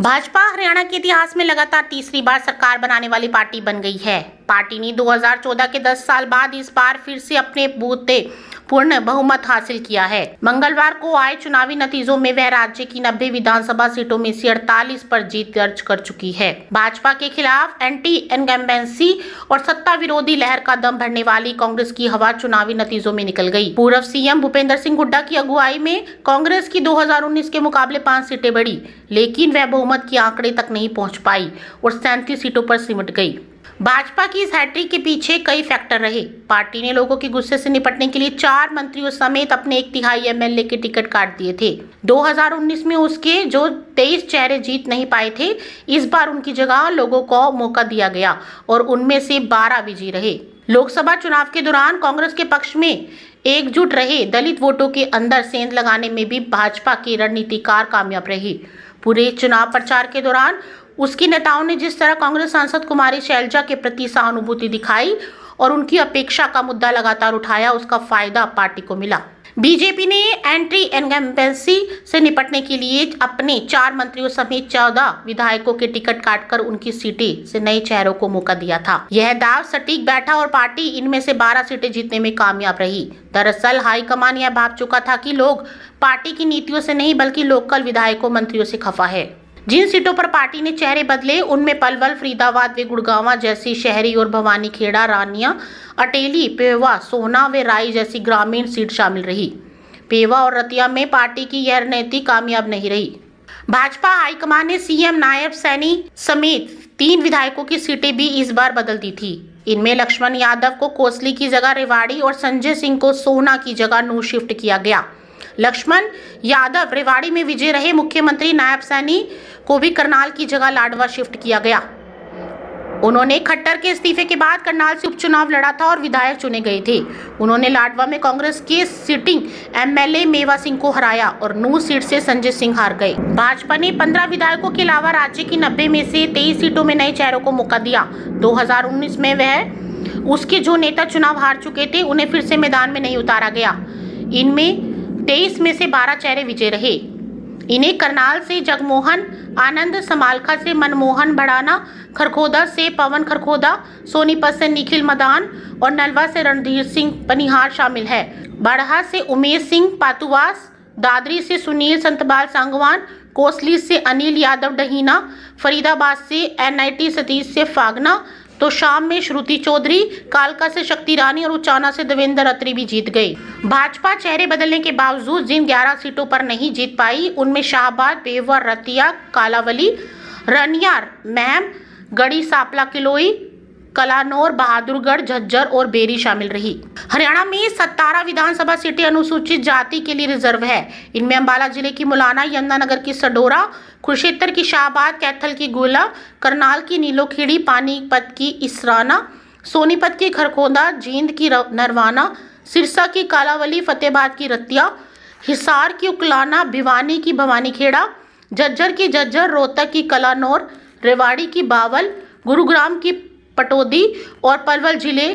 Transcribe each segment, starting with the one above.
भाजपा हरियाणा के इतिहास में लगातार तीसरी बार सरकार बनाने वाली पार्टी बन गई है। पार्टी ने 2014 के 10 साल बाद इस बार फिर से अपने बूते पूर्ण बहुमत हासिल किया है। मंगलवार को आए चुनावी नतीजों में वह राज्य की 90 विधानसभा सीटों में से 48 पर जीत दर्ज कर चुकी है। भाजपा के खिलाफ एंटी इनकम्बेंसी और सत्ता विरोधी लहर का दम भरने वाली कांग्रेस की हवा चुनावी नतीजों में निकल गई। पूर्व सीएम भूपेंद्र सिंह हुड्डा की अगुवाई में कांग्रेस की 2019 के मुकाबले 5 सीटें बढ़ी, लेकिन वह बहुमत के आंकड़े तक नहीं पहुंच पाई और 37 सीटों पर सिमट गई। भाजपा की इस हैट्रिक के पीछे कई फैक्टर रहे। पार्टी ने लोगों के गुस्से से निपटने के लिए 4 मंत्रियों समेत अपने 1/3 एमएलए के टिकट काट दिए थे। 2019 में उसके जो 23 चेहरे जीत नहीं पाए थे, इस बार उनकी जगह लोगों को मौका दिया गया और उनमें से 12 विजयी रहे। लोकसभा चुनाव के दौरान कांग्रेस के पक्ष में एकजुट रहे दलित वोटों के अंदर सेंध लगाने में भी भाजपा के रणनीतिकार कामयाब रहे। पूरे चुनाव प्रचार के दौरान उसकी नेताओं ने जिस तरह कांग्रेस सांसद कुमारी शैलजा के प्रति सहानुभूति दिखाई और उनकी अपेक्षा का मुद्दा लगातार उठाया, उसका फायदा पार्टी को मिला। बीजेपी ने एंटी इनकम्बेंसी से निपटने के लिए अपने 4 मंत्रियों समेत 14 विधायकों के टिकट काटकर उनकी सीटें से नए चेहरों को मौका दिया था। यह दाव सटीक बैठा और पार्टी इनमें से 12 सीटें जीतने में कामयाब रही। दरअसल हाईकमान यह भाप चुका था कि लोग पार्टी की नीतियों से नहीं बल्कि लोकल विधायकों मंत्रियों से खफा है। जिन सीटों पर पार्टी ने चेहरे बदले उनमें पलवल, फरीदाबाद व गुड़गांव जैसी शहरी और भवानीखेड़ा, रानिया, अटेली, पेवा, सोहना व राई जैसी ग्रामीण सीट शामिल रही। पेवा और रतिया में पार्टी की यह रणनीति कामयाब नहीं रही। भाजपा हाईकमान ने सीएम नायब सैनी समेत 3 विधायकों की सीटें भी इस बार बदल दी थी। इनमें लक्ष्मण यादव को कोसली की जगह रेवाड़ी और संजय सिंह को सोहना की जगह नूर शिफ्ट किया गया। लक्ष्मण यादव रेवाड़ी में विजय रहे। मुख्यमंत्री नायब सैनी को भी करनाल की जगह लाडवा शिफ्ट किया गया। उन्होंने खट्टर के इस्तीफे के बाद करनाल से उपचुनाव लड़ा था और विधायक चुने गए थे। उन्होंने लाडवा में कांग्रेस के सिटिंग एमएलए मेवा सिंह को हराया और नूर सीट से संजय सिंह हार गए। भाजपा ने 15 विधायकों के अलावा राज्य की 90 में से 23 सीटों में नए चेहरों को मौका दिया। 2019 में वह उसके जो नेता चुनाव हार चुके थे उन्हें फिर से मैदान में नहीं उतारा गया। इनमें 23 में से 12 चेहरे विजय रहे। इन्हें करनाल से जगमोहन आनंद, समालखा से मनमोहन भड़ाना, खरखोदा से पवन खरखोदा, सोनीपत से निखिल मदान और नलवा से रणधीर सिंह पनिहार शामिल है। बड़हा से उमेश सिंह पातुवास, दादरी से सुनील संतपाल सांगवान, कोसली से अनिल यादव डहीना, फरीदाबाद से एनआईटी सतीश से फागना, तो शाम में श्रुति चौधरी, कालका से शक्ति रानी और उचाना से देवेंद्र अत्री भी जीत गए। भाजपा चेहरे बदलने के बावजूद जिन 11 सीटों पर नहीं जीत पाई उनमें शाहबाद, पेवा, रतिया, कालावली, रनियार, महम, गढ़ी सांपला, किलोई, कलानौर, बहादुरगढ़, झज्जर और बेरी शामिल रही। हरियाणा में 17 विधानसभा सीटें अनुसूचित जाति के लिए रिजर्व है। इनमें अंबाला जिले की मुलाना, यमुनानगर की सडोरा, कुरुक्षेत्र की शाहबाद, कैथल की गुला, करनाल की नीलोखेड़ी, पानीपत की इसराना, सोनीपत की खरखोदा, जींद की नरवाना, सिरसा की कालावली, फतेहाबाद की रतिया, हिसार की उकलाना, भिवानी की भवानीखेड़ा, झज्जर की झज्जर, रोहतक की कलानौर, रेवाड़ी की बावल, गुरुग्राम की पटौदी और पलवल जिले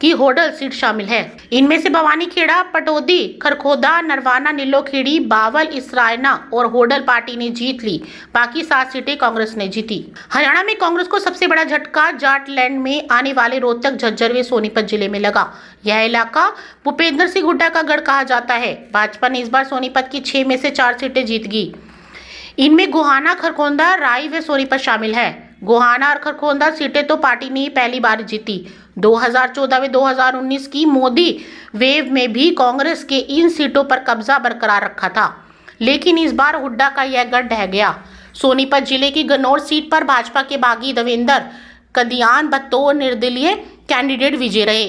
की होडल सीट शामिल है। इनमें से भवानीखेड़ा, पटौदी, खरखोदा, नरवाना, नीलोखेड़ी, बावल, इसरायना और होडल पार्टी ने जीत ली। बाकी 7 सीटें कांग्रेस ने जीती। हरियाणा में कांग्रेस को सबसे बड़ा झटका जाटलैंड में आने वाले रोहतक, झज्जर व सोनीपत जिले में लगा। यह इलाका भूपेंद्र सिंह हुड्डा का गढ़ कहा जाता है। भाजपा ने इस बार सोनीपत की 6 में से 4 सीटें जीत गई। इनमें गोहाना, खरखोदा, राई व सोनीपत शामिल है। गोहाना और खरखोदा सीटें तो पार्टी ने पहली बार जीती। 2014 व 2019 की मोदी वेव में भी कांग्रेस के इन सीटों पर कब्जा बरकरार रखा था, लेकिन इस बार हुड्डा का यह गढ़ ढह गया। सोनीपत जिले की गन्नौर सीट पर भाजपा के बागी देवेंद्र कदियान बतौर निर्दलीय कैंडिडेट विजय रहे।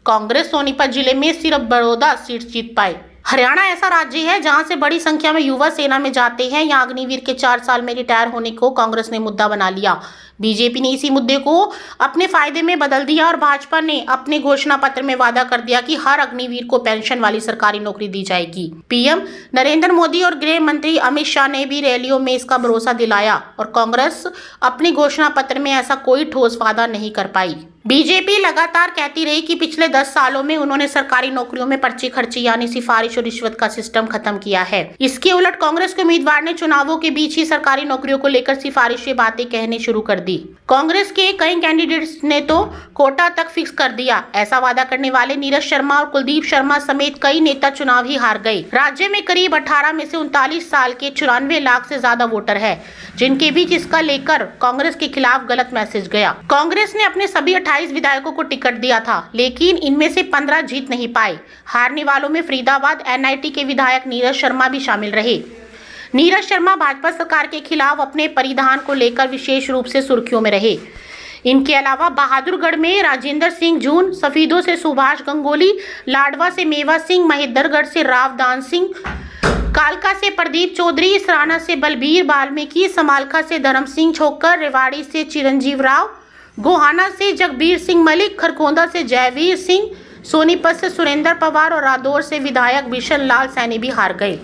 कांग्रेस सोनीपत जिले में सिर्फ बड़ौदा सीट जीत पाए। हरियाणा ऐसा राज्य है जहां से बड़ी संख्या में युवा सेना में जाते हैं। यहाँ अग्निवीर के 4 साल में रिटायर होने को कांग्रेस ने मुद्दा बना लिया। बीजेपी ने इसी मुद्दे को अपने फायदे में बदल दिया और भाजपा ने अपने घोषणा पत्र में वादा कर दिया कि हर अग्निवीर को पेंशन वाली सरकारी नौकरी दी जाएगी। पीएम नरेंद्र मोदी और गृह मंत्री अमित शाह ने भी रैलियों में इसका भरोसा दिलाया और कांग्रेस अपने घोषणा पत्र में ऐसा कोई ठोस वादा नहीं कर पाई। बीजेपी लगातार कहती रही कि पिछले 10 सालों में उन्होंने सरकारी नौकरियों में पर्ची खर्ची यानी सिफारिश और रिश्वत का सिस्टम खत्म किया है। इसके उलट कांग्रेस के उम्मीदवार ने चुनावों के बीच ही सरकारी नौकरियों को लेकर सिफारिशी बातें कहनी शुरू कर दी। कांग्रेस के कई कैंडिडेट्स ने तो कोटा तक फिक्स कर दिया। ऐसा वादा करने वाले नीरज शर्मा और कुलदीप शर्मा समेत कई नेता चुनाव ही हार गए। राज्य में करीब 18 में से 39 साल के 94 लाख से ज्यादा वोटर है, जिनके बीच इसका लेकर कांग्रेस के खिलाफ गलत मैसेज गया। कांग्रेस ने अपने सभी 28 विधायकों को टिकट दिया था, लेकिन इनमें से 15 जीत नहीं पाए। हारने वालों में फरीदाबाद एनआईटी के विधायक नीरज शर्मा भी शामिल रहे। नीरज शर्मा भाजपा सरकार के खिलाफ अपने परिधान को लेकर विशेष रूप से सुर्खियों में रहे। इनके अलावा बहादुरगढ़ में राजेंद्र सिंह जून, सफीदों से सुभाष गंगोली, लाडवा से मेवा सिंह, महेंद्रगढ़ से रावदान सिंह, कालका से प्रदीप चौधरी, सराना से बलबीर बाल्मीकि, समालखा से धर्म सिंह छोकर, रेवाड़ी से चिरंजीव राव, गोहाना से जगबीर सिंह मलिक, खरगोंदा से जयवीर सिंह, सोनीपत से सुरेंद्र पवार और रादौर से विधायक बिशन लाल सैनी भी हार गए।